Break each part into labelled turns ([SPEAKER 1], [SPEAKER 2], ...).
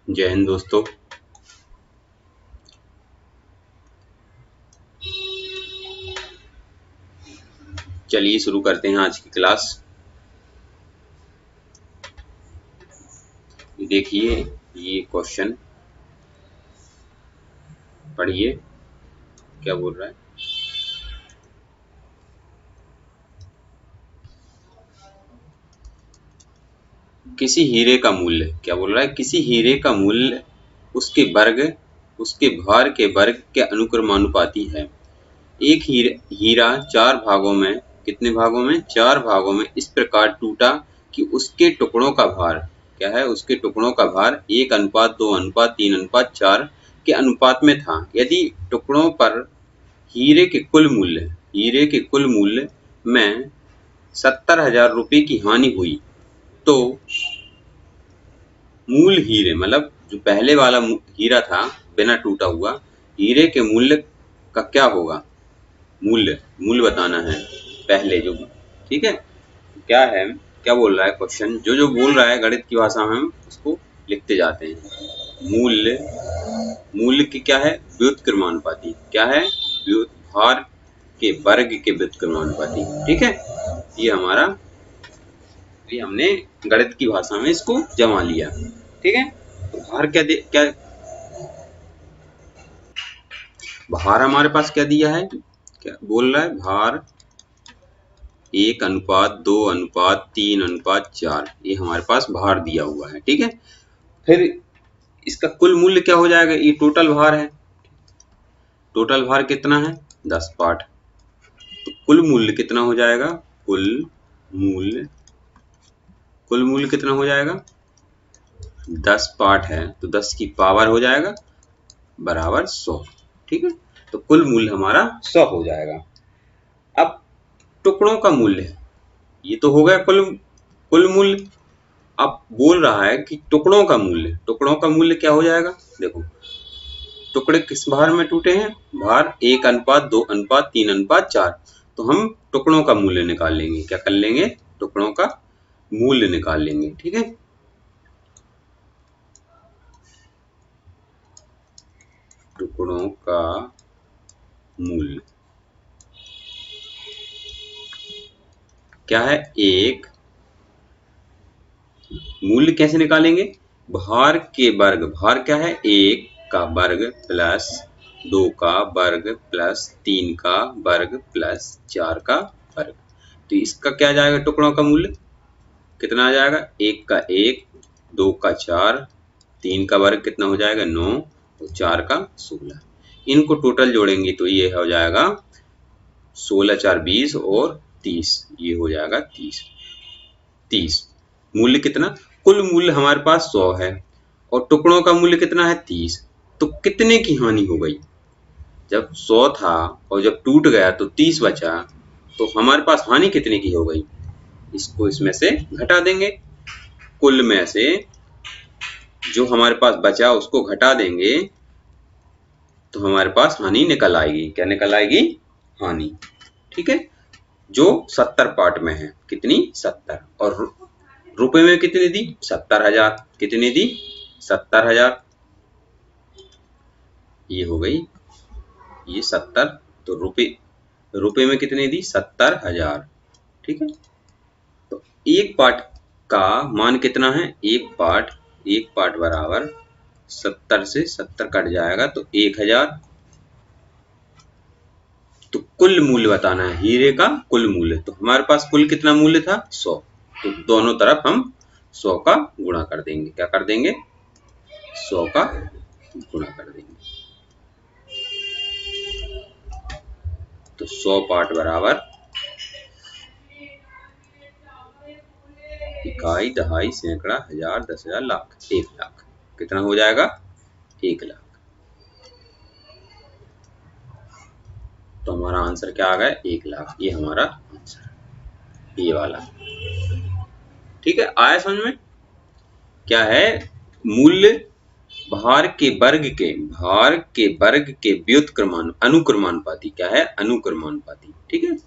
[SPEAKER 1] जय हिंद दोस्तों। चलिए शुरू करते हैं आज की क्लास। देखिए ये क्वेश्चन पढ़िए क्या बोल रहा है। किसी हीरे का मूल्य, क्या बोल रहा है, किसी हीरे का मूल्य उसके भार के वर्ग के अनुक्रमानुपाती है। एक हीरा चार भागों में, कितने भागों में, चार भागों में इस प्रकार टूटा कि उसके टुकड़ों का भार, क्या है, उसके टुकड़ों का भार 1:2:3:4 के अनुपात में था। यदि टुकड़ों पर हीरे के कुल मूल्य में 70,000 रुपए की हानि हुई तो मूल हीरे, मतलब जो पहले वाला हीरा था बिना टूटा हुआ, हीरे के मूल्य का क्या होगा, मूल्य बताना है पहले जो, ठीक है। क्या है, क्या बोल रहा है क्वेश्चन, जो बोल रहा है गणित की भाषा में हम उसको लिखते जाते हैं। मूल्य की क्या है, व्युत्क्रमानुपाती, क्या है, भार के वर्ग के व्युत्क्रमानुपाती, ठीक है। ये हमारा, ये हमने गणित की भाषा में इसको जमा लिया, ठीक है। तो भार क्या भार हमारे पास क्या दिया है, क्या बोल रहा है, भार 1:2:3:4, ये हमारे पास भार दिया हुआ है, ठीक है। फिर इसका कुल मूल्य क्या हो जाएगा, ये टोटल भार है, टोटल भार कितना है 10 पार्ट, तो कुल मूल्य कितना हो जाएगा, कुल मूल्य कितना हो जाएगा, 10 पार्ट है तो 10 की पावर हो जाएगा बराबर 100, ठीक है। तो कुल मूल्य हमारा 100 हो जाएगा। अब टुकड़ों का मूल्य, ये तो हो गया कुल मूल्य। अब बोल रहा है कि टुकड़ों का मूल्य क्या हो जाएगा। देखो टुकड़े किस भार में टूटे हैं, भार 1:2:3:4, तो हम टुकड़ों का मूल्य निकाल लेंगे, क्या कर लेंगे, टुकड़ों का मूल्य निकाल लेंगे, ठीक है। टुकड़ों का मूल्य क्या है, एक मूल्य कैसे निकालेंगे, भार के वर्ग, भार क्या है, 1 का वर्ग प्लस 2 का वर्ग प्लस 3 का वर्ग प्लस 4 का वर्ग, तो इसका क्या जाएगा, टुकड़ों का मूल्य कितना आ जाएगा, 1 का 1, 2 का 4, 3 का वर्ग कितना हो जाएगा 9 और 4 का 16, इनको टोटल जोड़ेंगे तो ये हो जाएगा 16×4 20 और 30, ये हो जाएगा 30। मूल्य कितना, कुल मूल्य हमारे पास 100 है और टुकड़ों का मूल्य कितना है 30, तो कितने की हानि हो गई, जब 100 था और जब टूट गया तो 30 बचा, तो हमारे पास हानि कितने की हो गई, इसको इसमें से घटा देंगे, कुल में से जो हमारे पास बचा उसको घटा देंगे तो हमारे पास हानि निकल आएगी, क्या निकल आएगी, हानि, ठीक है, जो 70 पार्ट में है, कितनी 70, और रुपए में कितनी दी, 70,000, कितनी दी 70,000, ये हो गई ये 70, तो रुपए में कितनी दी 70,000, ठीक है। तो एक पार्ट का मान कितना है, एक पार्ट बराबर 70 से 70 कट जाएगा तो 1,000, तो कुल मूल्य बताना है, हीरे का कुल मूल्य, तो हमारे पास कुल कितना मूल्य था 100, तो दोनों तरफ हम 100 का गुणा कर देंगे, क्या कर देंगे, 100 का गुणा कर देंगे, तो 100 पार्ट बराबर इकाई, दहाई, सैकड़ा, हजार, 10,000, लाख, 1,00,000, कितना हो जाएगा 1,00,000, तो हमारा आंसर क्या आ गया 1,00,000, ये हमारा आंसर, ये वाला, ठीक है। आया समझ में, क्या है, मूल्य भार के वर्ग के अनुक्रमानुपाती, क्या है, अनुक्रमानुपाती, ठीक है।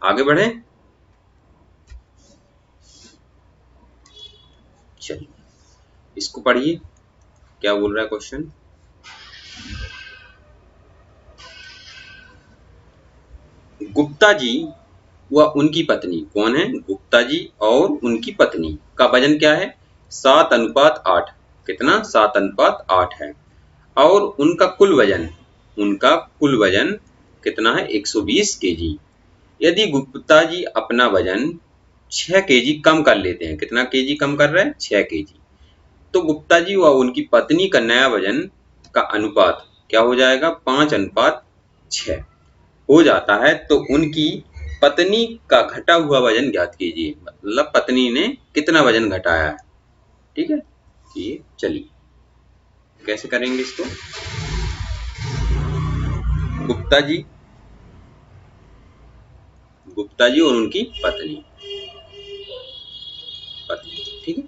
[SPEAKER 1] आगे बढ़े, चलिए इसको पढ़िए क्या बोल रहा है क्वेश्चन? गुप्ता जी व उनकी पत्नी, कौन है? गुप्ता जी और उनकी पत्नी का वजन क्या है? 7:8। कितना? 7:8 है। और उनका कुल वजन कितना है? 120 केजी। यदि गुप्ता जी अपना वजन 6 केजी कम कर लेते हैं, कितना केजी कम कर रहे हैं? 6 केजी, तो गुप्ता जी व उनकी पत्नी का नया वजन का अनुपात क्या हो जाएगा? 5:6 हो जाता है। तो उनकी पत्नी का घटा हुआ वजन ज्ञात कीजिए, मतलब पत्नी ने कितना वजन घटाया है। ठीक है, ये चलिए कैसे करेंगे इसको। गुप्ता जी और उनकी पत्नी, ठीक है,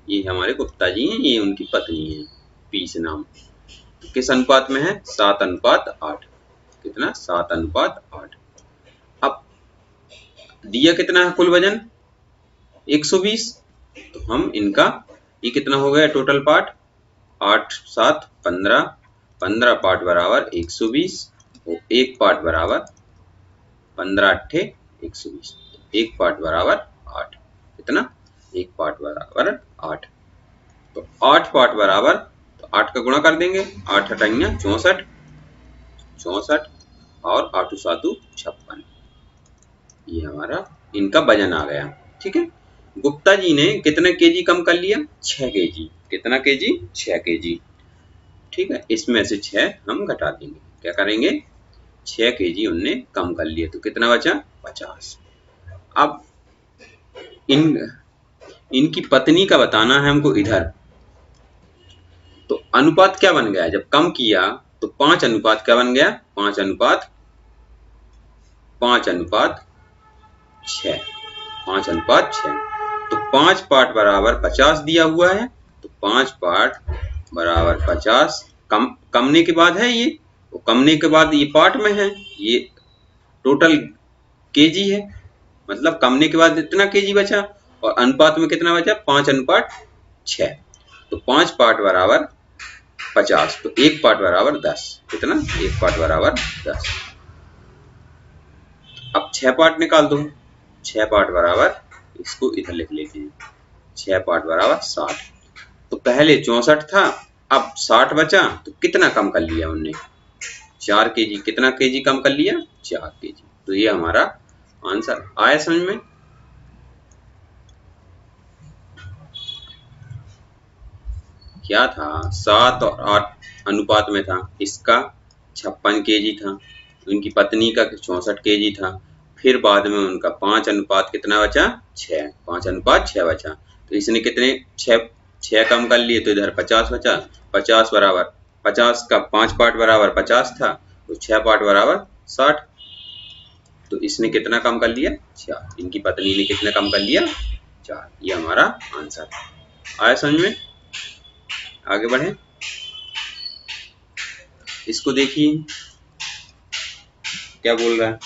[SPEAKER 1] ये हमारे गुप्ता जी हैं, ये उनकी पत्नी है, पी से नाम। किस अनुपात में है? 7:8। कितना? 7:8। अब दिया कितना है कुल वजन? 120। तो हम इनका, ये कितना हो गया टोटल पार्ट? 8 7 15, 15 पार्ट बराबर 120 और एक पार्ट बराबर 15 8 120। एक पार्ट बराबर 8। कितना? एक पार्ट बराबर 8। तो 8 पार्ट बराबर, तो 8 का गुणा कर देंगे, 8 अठैया 64, 64 और 8 7 56। ये हमारा इनका वजन आ गया। ठीक है, गुप्ता जी ने कितने केजी कम कर लिया? 6 केजी। कितना केजी? 6 केजी। ठीक है, इसमें से 6 हम घटा देंगे। क्या करेंगे? 6 केजी उनने कम कर लिए, तो कितना बचा? 50। अब इनकी पत्नी का बताना है हमको इधर। तो अनुपात क्या बन गया? जब कम किया तो 5 अनुपात क्या बन गया? 5 अनुपात 6। 5 अनुपात 6। तो 5 पार्ट बराबर 50 दिया हुआ है, तो 5 पार्ट बराबर 50। कमने के बाद है ये, तो कमने के बाद ये पार्ट में है, ये टोटल केजी है, मतलब कमने के बाद इतना केजी बचा और अनुपात में कितना बचा? 5:6। तो 5 पार्ट बराबर 50, तो एक पार्ट बराबर 10। कितना? एक पार्ट बराबर 10। अब 6 पार्ट निकाल दो। 6 पार्ट बराबर, इसको इधर लिख लेते हैं, 6 पार्ट बराबर 60। तो पहले 64 था, अब 60 बचा, तो कितना कम कर लिया उनने? 4 केजी। कितना केजी कम कर लिया? 4 केजी। तो ये हमारा आंसर आया समझ में? क्या था? 7 और 8 अनुपात में था, इसका 56 केजी था, उनकी पत्नी का 64 केजी था, फिर बाद में उनका 5 अनुपात कितना बचा? 6। 5:6 बचा। तो इसने कितने 6 कम कर लिए, तो इधर 50 बचा। 50 बराबर 50 का 5 पार्ट बराबर 50 था, तो 6 पार्ट बराबर 60। तो इसने कितना कम कर लिया? 4। इनकी पत्नी ने कितना कम कर लिया? 4। ये हमारा आंसर है। आया समझ में? आगे बढ़े, इसको देखिए क्या बोल रहा है।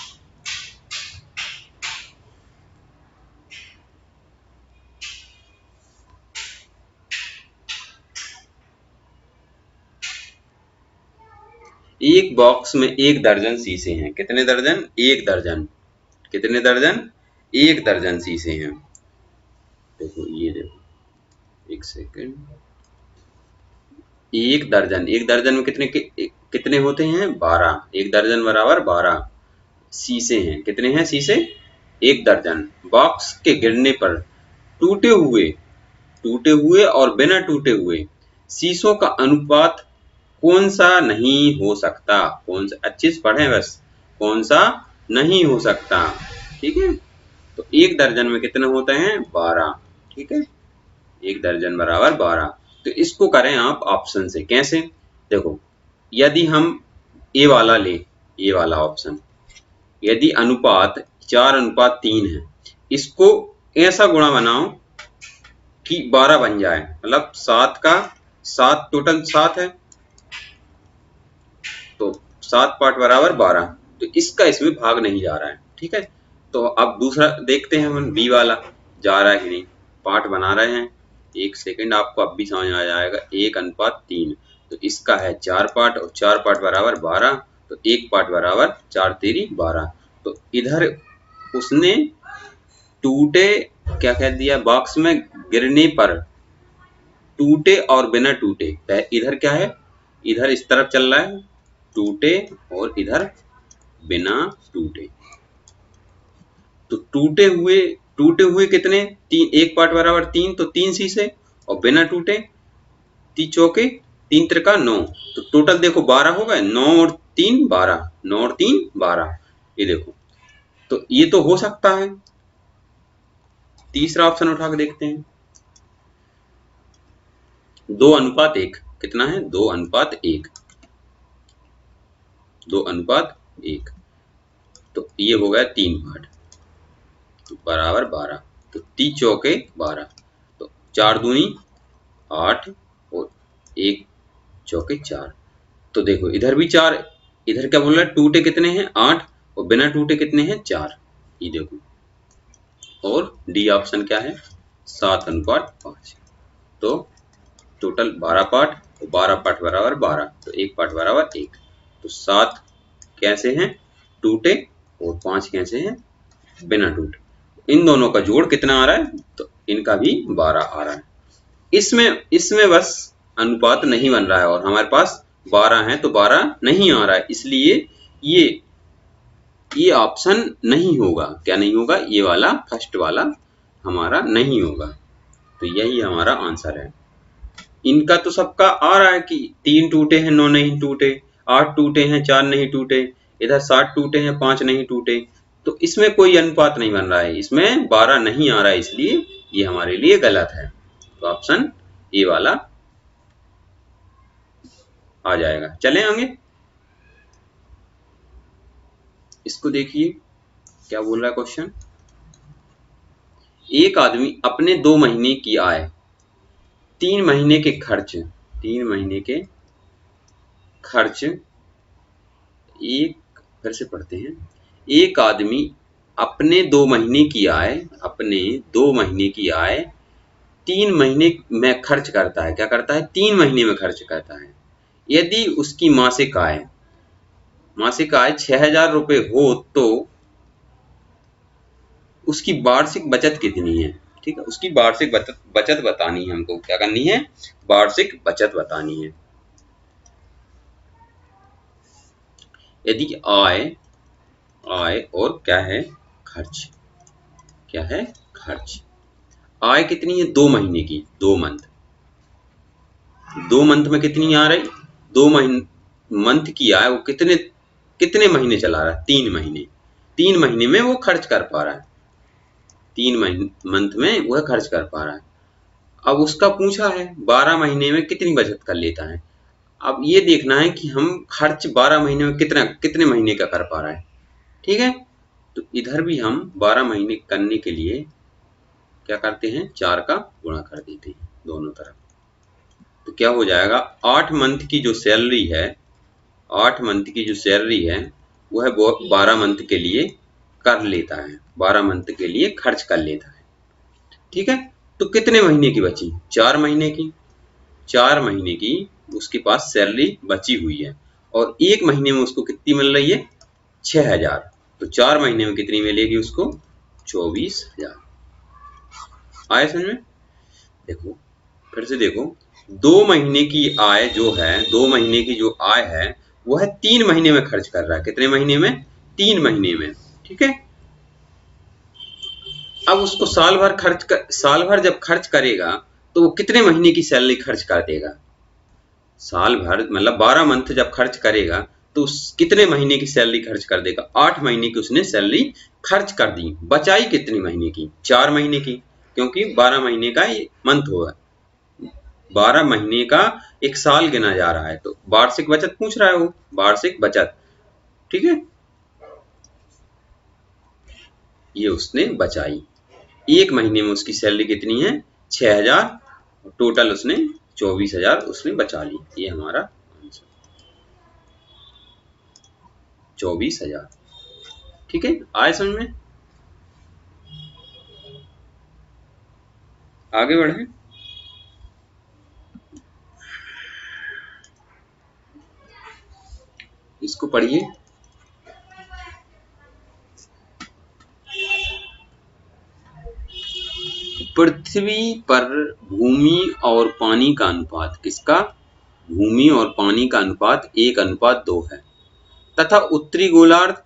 [SPEAKER 1] एक बॉक्स में 1 दर्जन शीशे हैं। कितने दर्जन? 1 दर्जन। कितने दर्जन? 1 दर्जन शीशे हैं। देखो ये देखो, एक सेकंड। 1 दर्जन, 1 दर्जन में कितने होते हैं? 12। 1 दर्जन बराबर 12 शीशे हैं। कितने हैं शीशे? 1 दर्जन। बॉक्स के गिरने पर टूटे हुए और बिना टूटे हुए शीशों का अनुपात कौन सा नहीं हो सकता? कौन सा? अच्छे से पढ़ें बस। कौन सा नहीं हो सकता? ठीक है, तो 1 दर्जन में कितने होते हैं? 12। ठीक है, 1 दर्जन बराबर 12। तो इसको करें आप ऑप्शन से। कैसे? देखो, यदि हम ये वाला ले, ये वाला ऑप्शन, यदि अनुपात 4:3 है, इसको ऐसा गुणा बनाओ कि 12 बन जाए, मतलब 7 का 7, टोटल 7 है, तो 7 पार्ट बराबर 12। तो इसका इसमें भाग नहीं जा रहा है। ठीक है, तो अब दूसरा देखते हैं हम, बी वाला जा रहा है कि नहीं। पार्ट बना रहे हैं, एक सेकंड, आपको अब भी समझ में आ जाएगा। 1:3, तो इसका है 4 पार्ट और 4 पार्ट बराबर 12, तो 1 पार्ट बराबर 4 तेरी 12। तो इधर उसने टूटे क्या कह दिया बॉक्स में गिरने पर, टूटे और बिना टूटे। इधर क्या है, इधर इस तरफ चल रहा है टूटे और इधर बिना टूटे। तो टूटे हुए कितने, तीन, एक पार्ट बराबर 3, तो 3 शीशे, और बिना टूटे 3 चौके 3 त्रिका 9, तो टोटल देखो 12 हो गए। 9 और 3 12, 9 और 3 12, ये देखो। तो ये तो हो सकता है। तीसरा ऑप्शन उठा के देखते हैं। 2:1, कितना है, 2:1, 2:1, तो ये हो गया 3 पार्ट, तो बराबर 12, तो 3 चौके 12, तो 4 दूनी 8 और 1 चौके 4। तो देखो इधर भी 4, इधर क्या बोल रहा है, टूटे कितने हैं 8 और बिना टूटे कितने हैं 4, ये देखो। और डी ऑप्शन क्या है, 7:5। तो टोटल 12 पार्ट, तो 12 पार्ट बराबर 12, तो 1 पार्ट बराबर 1। तो 7 कैसे हैं, टूटे, और 5 कैसे हैं, बिना टूटे। इन दोनों का जोड़ कितना आ रहा है, तो इनका भी 12 आ रहा है। इसमें इसमें बस अनुपात नहीं बन रहा है और हमारे पास 12 है तो 12 नहीं आ रहा है, इसलिए ये ऑप्शन नहीं होगा। क्या नहीं होगा, ये वाला फर्स्ट वाला हमारा नहीं होगा। तो यही हमारा आंसर है। इनका तो सबका आ रहा है कि 3 टूटे हैं 9 नहीं टूटे, 8 टूटे हैं 4 नहीं टूटे, इधर 7 टूटे हैं 5 नहीं टूटे। तो इसमें कोई अनुपात नहीं बन रहा है, इसमें 12 नहीं आ रहा है, इसलिए ये हमारे लिए गलत है। तो ऑप्शन ए वाला आ जाएगा। चलें आगे, इसको देखिए क्या बोल रहा है क्वेश्चन। एक आदमी अपने 2 महीने की आय, 3 महीने के खर्च, 3 महीने के खर्च, एक फिर से पढ़ते हैं। एक आदमी अपने 2 महीने की आय, अपने 2 महीने की आय 3 महीने में खर्च करता है। क्या करता है, 3 महीने में खर्च करता है। यदि उसकी मासिक आय 6,000 रुपये हो तो उसकी वार्षिक बचत कितनी है। ठीक है, उसकी वार्षिक बचत बतानी है हमको। क्या करनी है, वार्षिक बचत बतानी है। यदि आय और क्या है, खर्च, क्या है, खर्च। आय कितनी है, 2 महीने की, 2 मंथ, 2 मंथ में कितनी आ रही, 2 मंथ की आय, वो कितने कितने महीने चला रहा है, 3 महीने, 3 महीने में वो खर्च कर पा रहा है, 3 मंथ में वह खर्च कर पा रहा है। अब उसका पूछा है 12 महीने में कितनी बचत कर लेता है। अब ये देखना है कि हम खर्च 12 महीने में कितने महीने का कर पा रहा है। ठीक है, तो इधर भी हम 12 महीने करने के लिए क्या करते हैं, 4 का गुणा कर देते हैं दोनों तरफ। तो क्या हो जाएगा, 8 मंथ की जो सैलरी है, 8 मंथ की जो सैलरी है वह 12 मंथ के लिए कर लेता है, 12 मंथ के लिए खर्च कर लेता है। ठीक है, तो कितने महीने की बची, 4 महीने की, 4 महीने की उसके पास सैलरी बची हुई है और 1 महीने में उसको कितनी मिल रही है, 6,000। तो 4 महीने में कितनी मिलेगी उसको, 24,000। आए समझ में। देखो फिर से देखो, 2 महीने की आय जो है, 2 महीने की जो आय है वह 3 महीने में खर्च कर रहा है। कितने महीने में, 3 महीने में। ठीक है, अब उसको साल भर जब खर्च करेगा तो वो कितने महीने की सैलरी खर्च कर देगा। साल भर मतलब 12 मंथ जब खर्च करेगा तो कितने महीने की सैलरी खर्च कर देगा, 8 महीने की उसने सैलरी खर्च कर दी। बचाई कितनी महीने की, 4 महीने की, क्योंकि 12 महीने का मंथ होगा, 12 महीने का एक साल गिना जा रहा है। तो वार्षिक बचत पूछ रहा है वो, वार्षिक बचत। ठीक है, ये उसने बचाई। 1 महीने में उसकी सैलरी कितनी है, 6,000, टोटल उसने 24,000 उसने बचा ली। ये हमारा आंसर 24,000। ठीक है, आए समझ में। आगे बढ़े, इसको पढ़िए। पृथ्वी पर भूमि और पानी का अनुपात किसका? भूमि और पानी का अनुपात 1:2 है तथा उत्तरी गोलार्ध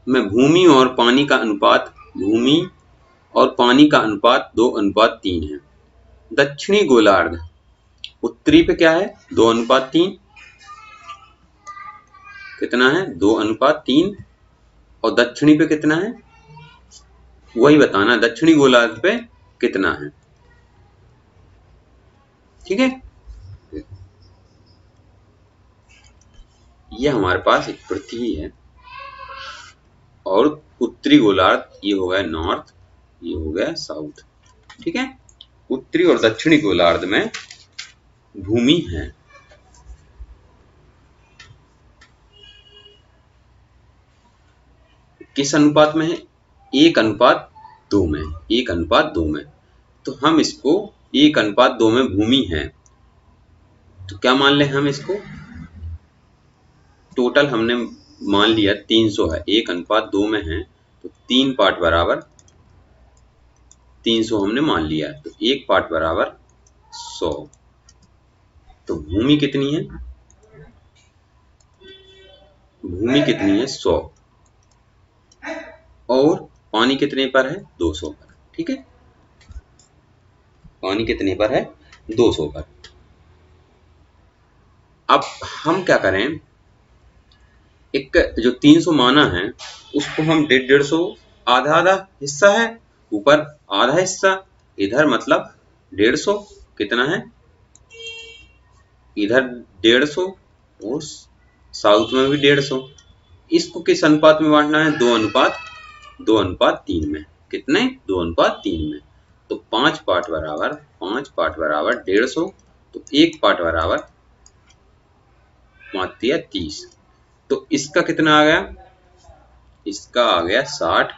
[SPEAKER 1] में भूमि और पानी का अनुपात 2:3 है। दक्षिणी गोलार्ध उत्तरी पे क्या है 2:3, कितना है 2:3, और दक्षिणी पे कितना है वही बताना, दक्षिणी गोलार्ध पे कितना है। ठीक है, ये हमारे पास एक पृथ्वी है और उत्तरी गोलार्ध ये हो गया नॉर्थ, ये हो गया साउथ। ठीक है, उत्तरी और दक्षिणी गोलार्ध में भूमि है। किस अनुपात में है? 1:2 में, 1:2 में। तो हम इसको 1:2 में भूमि है तो क्या मान लें हम इसको? टोटल हमने मान लिया 300 है, 1:2 में है तो 3 पार्ट बराबर 300 हमने मान लिया, तो 1 पार्ट बराबर 100। तो भूमि कितनी है? भूमि कितनी है 100, और पानी कितने पर है 200 पर। ठीक है, पानी कितने पर है 200 पर। अब हम क्या करें, एक जो 300 माना है उसको हम 150, आधा आधा हिस्सा है, ऊपर आधा हिस्सा, इधर मतलब 150, कितना है इधर 150 और साउथ में भी 150। इसको किस अनुपात में बांटना है? 2:3 में। कितने? 2:3 में। तो 5 पार्ट बराबर 150, तो 1 पार्ट बराबर 5 या 30। तो इसका कितना आ गया? इसका आ गया 60,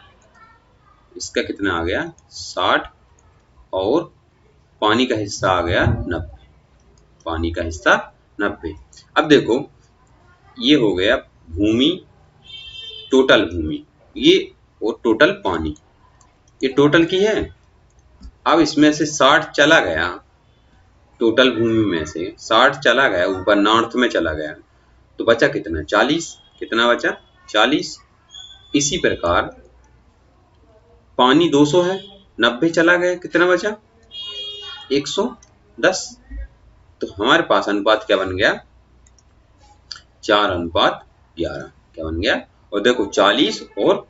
[SPEAKER 1] इसका कितना आ गया 60, और पानी का हिस्सा आ गया 90, पानी का हिस्सा 90। अब देखो ये हो गया भूमि, टोटल भूमि ये, और टोटल पानी, ये टोटल की है। अब इसमें से 60 चला गया, टोटल भूमि में से 60 चला गया, ऊपर नॉर्थ में चला गया, तो बचा कितना 40। कितना बचा 40। इसी प्रकार पानी 200 है, 90 चला गया, कितना बचा 110। तो हमारे पास अनुपात क्या बन गया 4:11। क्या बन गया? और देखो 40 और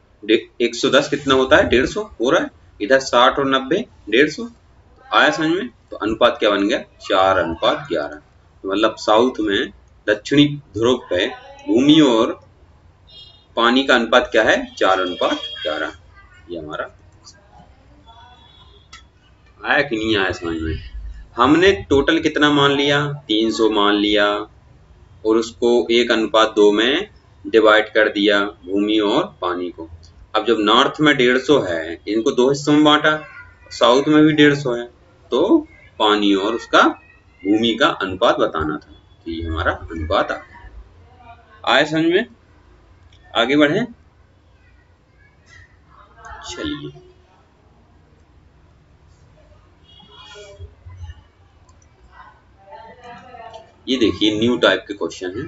[SPEAKER 1] 110 कितना होता है 150 हो रहा है, इधर 60 और 90 150 आया समझ में। तो अनुपात क्या बन गया 4:11। मतलब साउथ में दक्षिणी ध्रुव पे भूमि और पानी का अनुपात क्या है 4:11। ये हमारा आया कि नहीं आया समझ में। हमने टोटल कितना मान लिया 300 मान लिया, और उसको 1:2 में डिवाइड कर दिया भूमि और पानी को। अब जब नॉर्थ में 150 है, इनको 2 हिस्सों में बांटा, साउथ में भी 150 है, तो पानी और उसका भूमि का अनुपात बताना था। तो ये हमारा अनुपात आया समझ में। आगे बढ़े, चलिए ये देखिए न्यू टाइप के क्वेश्चन है।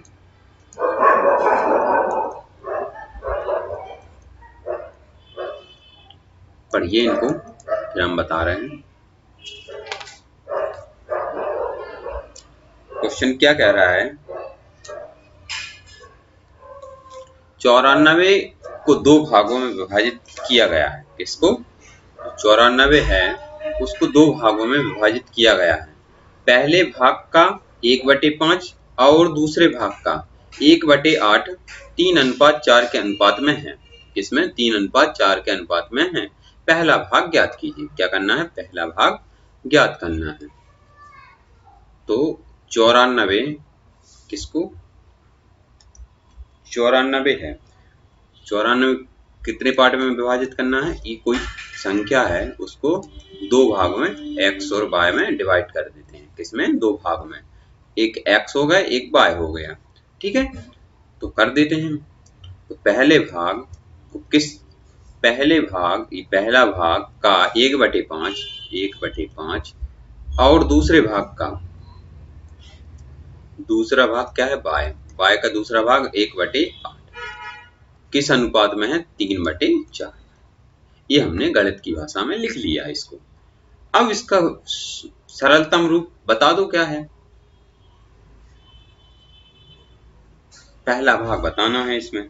[SPEAKER 1] पढ़िए इनको, फिर हम बता रहे हैं। क्वेश्चन क्या कह रहा है, 94 को 2 भागों में विभाजित किया गया है। किसको? 94 है उसको 2 भागों में विभाजित किया गया है। पहले भाग का 1/5 और दूसरे भाग का 1/8 3:4 के अनुपात में है। किसमें? 3:4 के अनुपात में है। पहला भाग ज्ञात कीजिए। क्या करना है? पहला भाग ज्ञात करना है। तो 94 किसको 94 है, 94 कितने पार्ट में विभाजित करना है? ये कोई संख्या है उसको 2 भाग में x और y में डिवाइड कर देते हैं। किसमें? 2 भाग में, एक x हो गया एक y हो गया। ठीक है, तो कर देते हैं। तो पहले भाग को पहला भाग का 1/5 और दूसरे भाग का दूसरा भाग क्या है, बाय का दूसरा भाग 1/8 किस अनुपात में है, 3/4। ये हमने गणित की भाषा में लिख लिया इसको। अब इसका सरलतम रूप बता दो क्या है। पहला भाग बताना है, इसमें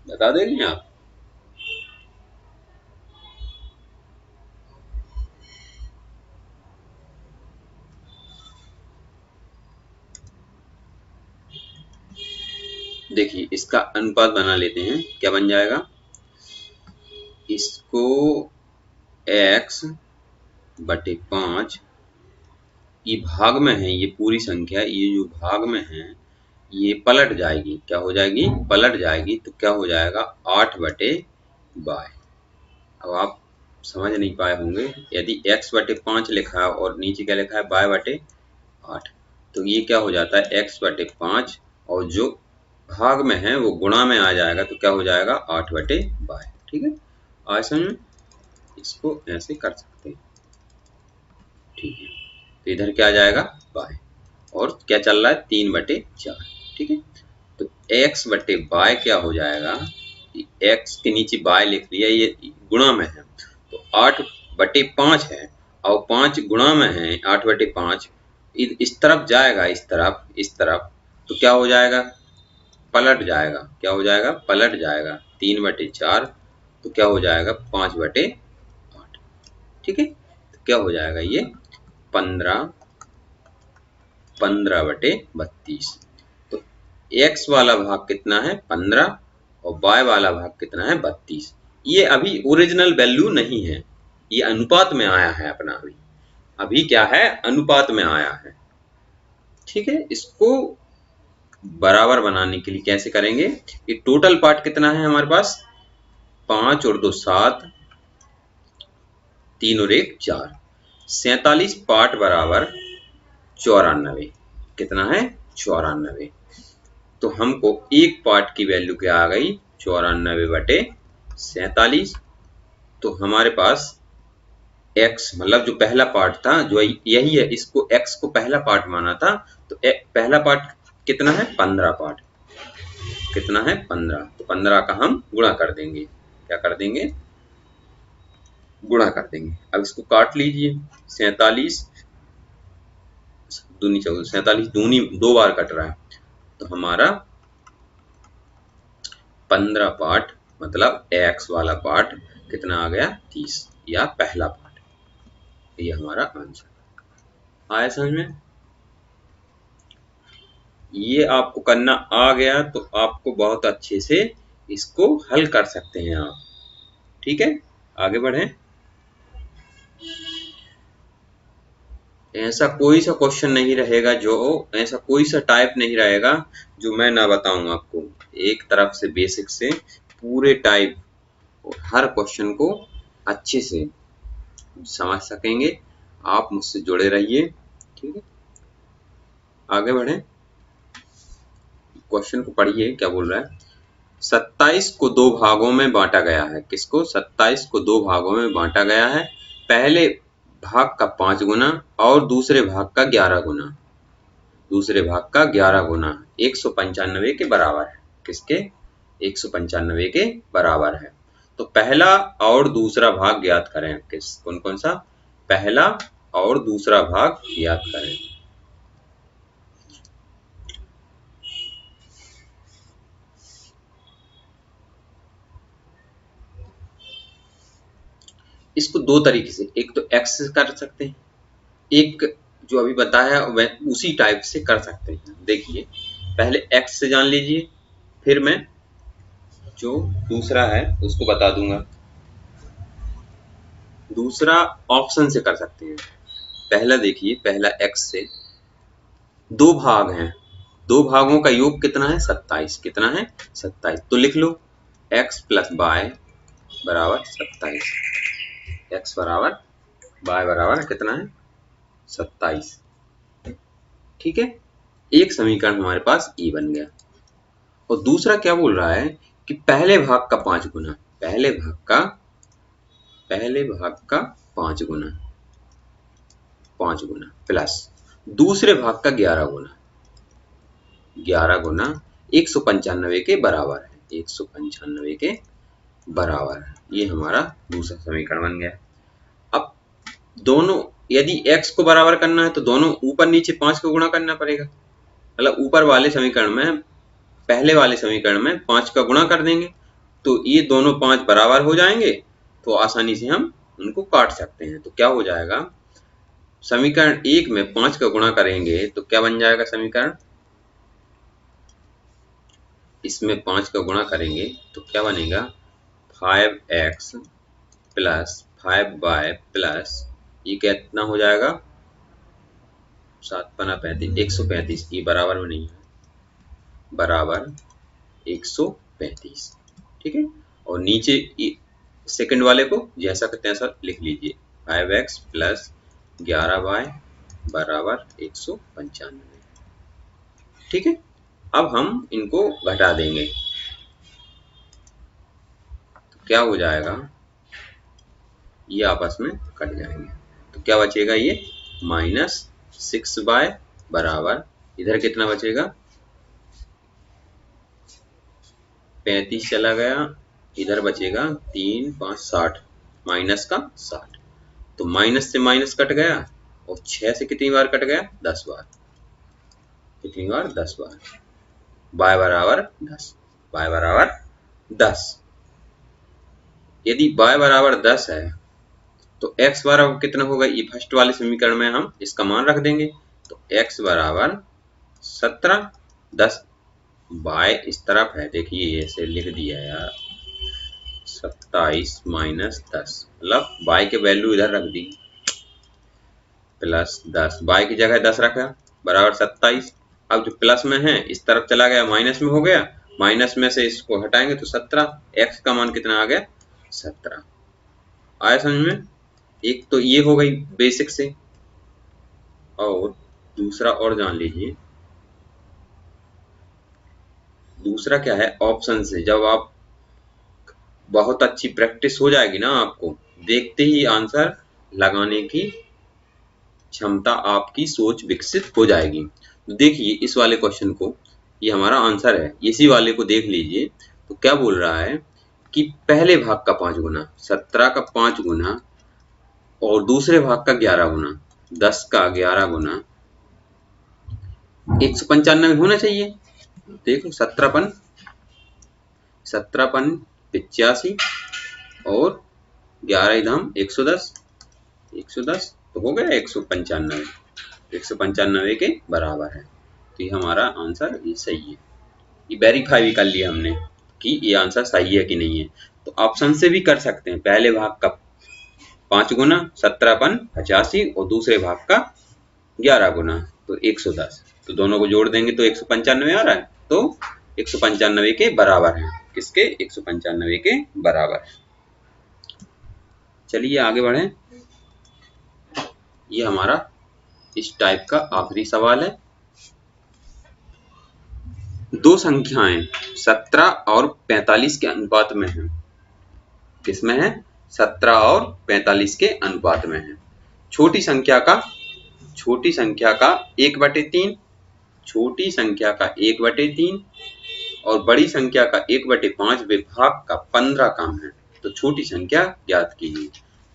[SPEAKER 1] बता देंगे आप। देखिए इसका अनुपात बना लेते हैं, क्या बन जाएगा, इसको x/5, ये भाग में है, ये पूरी संख्या, ये जो भाग में है ये पलट जाएगी, क्या हो जाएगी, पलट जाएगी। तो क्या हो जाएगा, 8/बाय। अब आप समझ नहीं पाए होंगे, यदि x/5 लिखा है और नीचे क्या लिखा है, बाय/8, तो ये क्या हो जाता है, x/5 और जो भाग में है वो गुणा में आ जाएगा, तो क्या हो जाएगा, 8/बाय। ठीक है, आज समझ में, इसको ऐसे कर सकते हैं। ठीक है, तो इधर क्या आ जाएगा, बाय, और क्या चल रहा है, 3/4। ठीक है, तो x/बाय क्या हो जाएगा, x के नीचे बाय लिख लिया, ये गुणा में है, तो 8/5 है और 5 गुणा में है, 8/5 इस तरफ जाएगा, इस तरफ, तो क्या हो जाएगा, पलट जाएगा, क्या हो जाएगा, पलट जाएगा, 3/4, तो क्या हो जाएगा, 5/8। ठीक है, तो क्या हो जाएगा, ये 15/32। तो x वाला भाग कितना है, 15, और y वाला भाग कितना है, 32। ये अभी ओरिजिनल वैल्यू नहीं है, ये अनुपात में आया है अपना, अभी क्या है, अनुपात में आया है। ठीक है, इसको बराबर बनाने के लिए कैसे करेंगे, ये टोटल पार्ट कितना है हमारे पास, 5 और 2 7, 3 और 1 4, 47 पार्ट बराबर 94। कितना है, 94। तो हमको एक पार्ट की वैल्यू क्या आ गई, 94/47। तो हमारे पास x मतलब जो पहला पार्ट था, जो यही है, इसको x को पहला पार्ट माना था, तो पहला पार्ट कितना है, 15 पार्ट, कितना है, 15। तो 15 का हम गुणा कर देंगे, क्या कर देंगे, गुणा कर देंगे। अब इसको काट लीजिए, 47 दूनी 14, 47 दूनी 2 बार कट रहा है, तो हमारा 15 पार्ट मतलब x वाला पार्ट कितना आ गया, 30, या पहला पार्ट। ये हमारा आंसर आया समझ में। ये आपको करना आ गया तो आपको बहुत अच्छे से इसको हल कर सकते हैं आप। ठीक है, आगे बढ़ें। ऐसा कोई सा क्वेश्चन नहीं रहेगा, जो ऐसा कोई सा टाइप नहीं रहेगा जो मैं ना बताऊं आपको। एक तरफ से बेसिक से पूरे टाइप हर क्वेश्चन को अच्छे से समझ सकेंगे। आप मुझसे जुड़े रहिए। ठीक है, आगे बढ़ें। क्वेश्चन को पढ़िए, क्या बोल रहा है, 27 को 2 भागों में बांटा गया है। किसको, 27 को 2 भागों में बांटा गया है। पहले भाग का 5 गुना और दूसरे भाग का 11 गुना, दूसरे भाग का 11 गुना 195 के बराबर है। किसके, 195 के बराबर है। तो पहला और दूसरा भाग ज्ञात करें। किस, कौन कौन सा, पहला और दूसरा भाग ज्ञात करें। इसको दो तरीके से, एक तो एक्स से कर सकते हैं, एक जो अभी बताया वह उसी टाइप से कर सकते हैं। देखिए पहले एक्स से जान लीजिए, फिर मैं जो दूसरा है उसको बता दूंगा। दूसरा ऑप्शन से कर सकते हैं। पहला देखिए, पहला एक्स से 2 भाग हैं, 2 भागों का योग कितना है, 27। कितना है, 27। तो लिख लो x प्लस बाय बराबर 27, x बराबर बाय बराबर कितना है, 27। ठीक है, एक समीकरण हमारे पास ई बन गया। और दूसरा क्या बोल रहा है कि पहले भाग का 5 गुना, पहले भाग का 5 गुना, 5 गुना प्लस दूसरे भाग का 11 गुना, 11 गुना 195 के बराबर है, 195 के बराबर है। ये हमारा दूसरा समीकरण बन गया। अब दोनों, यदि x को बराबर करना है तो दोनों ऊपर नीचे 5 को गुणा करना पड़ेगा। मतलब ऊपर वाले समीकरण में, पहले वाले समीकरण में 5 का गुणा कर देंगे तो ये दोनों 5 बराबर हो जाएंगे, तो आसानी से हम उनको काट सकते हैं। तो क्या हो जाएगा, समीकरण 1 में 5 का गुणा करेंगे तो क्या बन जाएगा समीकरण, इसमें 5 का गुणा करेंगे तो क्या बनेगा, 5x प्लस 5y प्लस ये कितना हो जाएगा, 7 पना 35, 135, ये बराबर में नहीं है, बराबर 135। ठीक है, और नीचे सेकंड वाले को जैसा का तैसा लिख लीजिए, 5x प्लस 11y बराबर 195। ठीक है, अब हम इनको घटा देंगे तो क्या हो जाएगा, ये आपस में कट जाएंगे तो क्या बचेगा, ये -6y बराबर, इधर कितना बचेगा, 35 चला गया, इधर बचेगा 3 5 60, माइनस का 60, तो माइनस से माइनस कट गया और 6 से कितनी बार कट गया, 10 बार, कितनी बार, 10 बार, y बराबर 10, y बराबर 10। यदि y बराबर 10 है तो x बराबर कितना होगा, ये फर्स्ट वाले समीकरण में हम इसका मान रख देंगे तो x बराबर 17, 10 y इस तरफ है, देखिए ऐसे लिख दिया यार, 27 माइनस 10, मतलब y के वैल्यू इधर रख दी, प्लस 10, y की जगह 10 रखा बराबर 27। अब जो प्लस में है इस तरफ चला गया, माइनस में हो गया, माइनस में से इसको हटाएंगे तो 17, x का मान कितना आ गया, 17। आया समझ में, एक तो ये हो गई बेसिक से, और दूसरा और जान लीजिए, दूसरा क्या है, ऑप्शन से जब आप बहुत अच्छी प्रैक्टिस हो जाएगी ना, आपको देखते ही आंसर लगाने की क्षमता, आपकी सोच विकसित हो जाएगी। तो देखिए इस वाले क्वेश्चन को, ये हमारा आंसर है, इसी वाले को देख लीजिए। तो क्या बोल रहा है कि पहले भाग का 5 गुना, 17 का 5 गुना और दूसरे भाग का 11 गुना, 10 का 11 गुना 195 होना चाहिए। देखो 17पन 85 और 11 इधम 110, 110 तो हो गया 195, 195 के बराबर है। तो ये हमारा आंसर ये सही है, ये वेरीफाई भी कर लिया हमने कि ये आंसर सही है कि नहीं है। तो ऑप्शन से भी कर सकते हैं, पहले भाग का 5 गुना 17पन 85 और दूसरे भाग का 11 गुना तो 110, तो दोनों को जोड़ देंगे तो 195 आ रहा है, तो 195 के बराबर है, किसके, 195 के बराबर। चलिए आगे बढ़ें, ये हमारा इस टाइप का आखिरी सवाल है। दो संख्याएं 17 और 45 के अनुपात में हैं, किसमें है, 17 और 45 के अनुपात में है। छोटी संख्या का 1/3, छोटी संख्या का 1/3 और बड़ी संख्या का 1/5 विभाग का 15 काम है, तो छोटी संख्या ज्ञात कीजिए।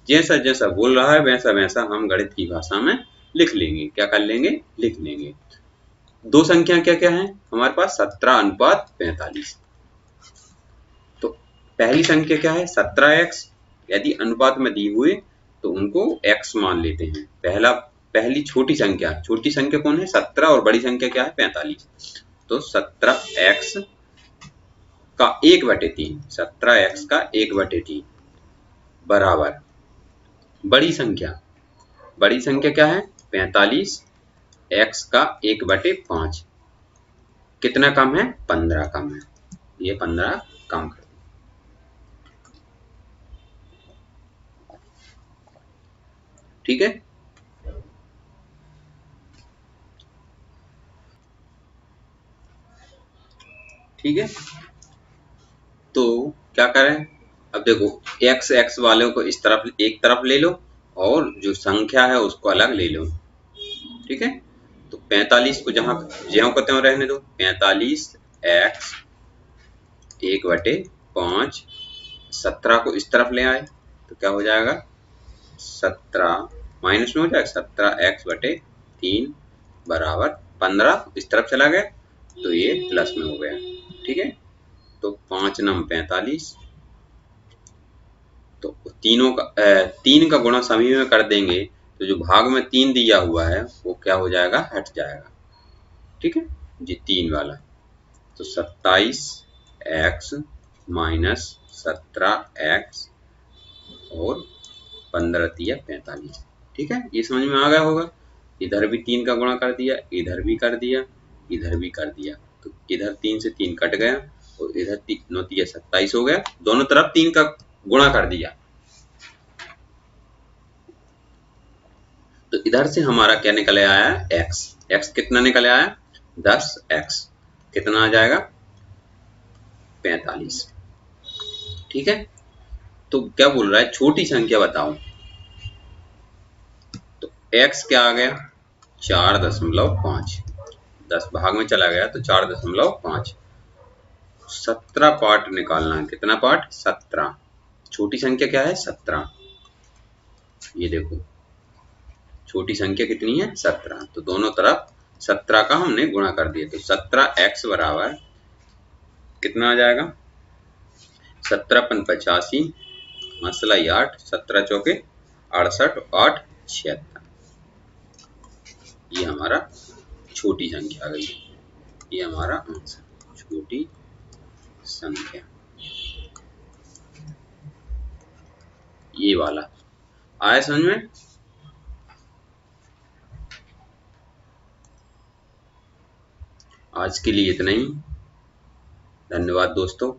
[SPEAKER 1] जैसा जैसा बोल रहा है वैसा वैसा हम गणित की भाषा में लिख लेंगे, क्या कर लेंगे, लिख लेंगे। दो संख्या क्या क्या है हमारे पास, 17:45। तो पहली संख्या क्या है, 17x, यदि अनुपात में दी हुए तो उनको x मान लेते हैं। पहली छोटी संख्या कौन है, 17, और बड़ी संख्या क्या है, 45। तो 17x का 1/3, 17x का 1/3 बराबर बड़ी संख्या क्या है, 45, x का 1/5, कितना कम है, 15 कम है, ये 15 कम कर, ठीक है। ठीक है, तो क्या करें, अब देखो एक्स एक्स वालों को इस तरफ एक तरफ ले लो और जो संख्या है उसको अलग ले लो। ठीक है, तो 45 को जहां ज्यों को त्यों रहने दो। 45 एक्स 1/5, 17 को इस तरफ ले आए तो क्या हो जाएगा, 17 माइनस में हो जाएगा, 17x/3 बराबर 15, इस तरफ चला गया तो ये प्लस में हो गया। ठीक है, तो 5 नम 45, तो तीनों का 3 का गुणा सभी में कर देंगे तो जो भाग में 3 दिया हुआ है वो क्या हो जाएगा, हट जाएगा। ठीक है जी, 3 वाला, तो 27x माइनस 17x और 15×3 = 45। ठीक है, ये समझ में आ गया होगा। इधर भी 3 का गुणा कर दिया, इधर भी कर दिया, इधर भी कर दिया, तो इधर 3 से 3 कट गया और इधर 27 हो गया, दोनों तरफ 3 का गुणा कर दिया। तो इधर से हमारा क्या निकल आया, x। x कितना निकल आया, 10x कितना आ जाएगा, 45। ठीक है, तो क्या बोल रहा है, छोटी संख्या बताओ। तो x क्या आ गया, 4.5, 10 भाग में चला गया तो 4.5। 17 पार्ट निकालना है, कितना पार्ट, 17। छोटी संख्या क्या है, 17। ये देखो छोटी संख्या कितनी है, 17, तो दोनों तरफ 17 का हमने गुणा कर दिया, तो 17x बराबर कितना आ जाएगा, 17×5 = 85, 8, 17 चौके 68, 8 76। ये हमारा छोटी संख्या आ गई, ये हमारा आंसर, छोटी संख्या, ये वाला आया समझ में। आज के लिए इतना ही, धन्यवाद दोस्तों।